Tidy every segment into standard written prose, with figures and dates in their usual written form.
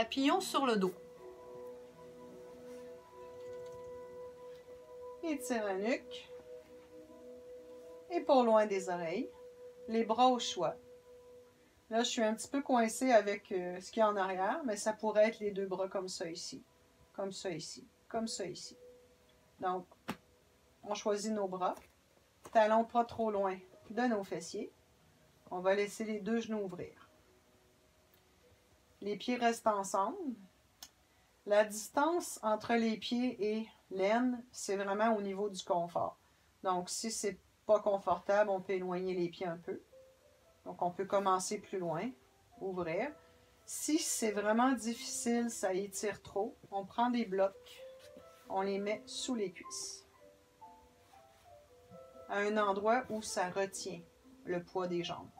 papillon sur le dos. Étire la nuque. Et pas loin des oreilles. Les bras au choix. Là, je suis un petit peu coincée avec ce qu'il y a en arrière, mais ça pourrait être les deux bras comme ça ici. Comme ça ici. Comme ça ici. Donc, on choisit nos bras. Talons pas trop loin de nos fessiers. On va laisser les deux genoux ouvrir. Les pieds restent ensemble. La distance entre les pieds et l'aine, c'est vraiment au niveau du confort. Donc, si c'est pas confortable, on peut éloigner les pieds un peu. Donc, on peut commencer plus loin, ouvrir. Si c'est vraiment difficile, ça étire trop, on prend des blocs, on les met sous les cuisses. À un endroit où ça retient le poids des jambes.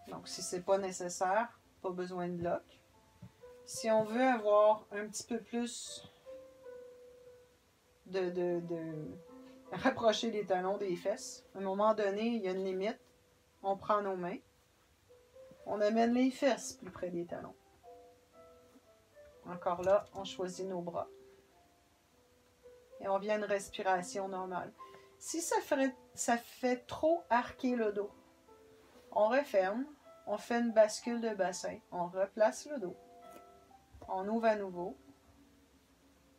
Donc, si c'est pas nécessaire, pas besoin de bloc. Si on veut avoir un petit peu plus de rapprocher les talons des fesses, à un moment donné, il y a une limite. On prend nos mains. On amène les fesses plus près des talons. Encore là, on choisit nos bras. Et on vient à une respiration normale. Si ça fait trop arquer le dos, on referme, on fait une bascule de bassin, on replace le dos, on ouvre à nouveau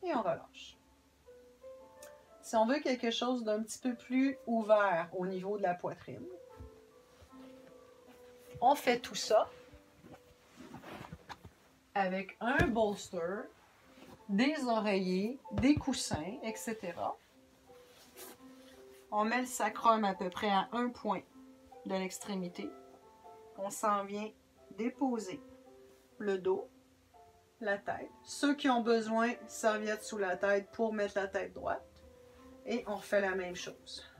et on relâche. Si on veut quelque chose d'un petit peu plus ouvert au niveau de la poitrine, on fait tout ça avec un bolster, des oreillers, des coussins, etc. On met le sacrum à peu près à un point de l'extrémité. On s'en vient déposer le dos, la tête. Ceux qui ont besoin, serviette sous la tête pour mettre la tête droite. Et on refait la même chose.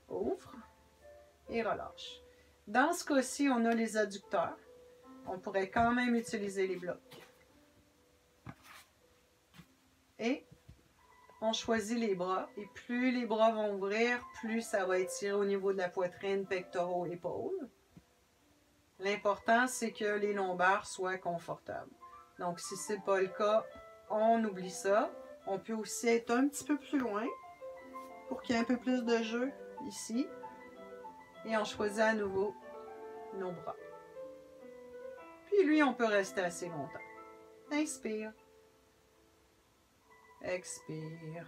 Ouvre et relâche. Dans ce cas-ci, on a les adducteurs. On pourrait quand même utiliser les blocs. Et on choisit les bras. Et plus les bras vont ouvrir, plus ça va étirer au niveau de la poitrine, pectoraux, épaules. L'important, c'est que les lombaires soient confortables. Donc, si ce n'est pas le cas, on oublie ça. On peut aussi être un petit peu plus loin pour qu'il y ait un peu plus de jeu ici. Et on choisit à nouveau nos bras. Puis lui, on peut rester assez longtemps. Inspire. Expire.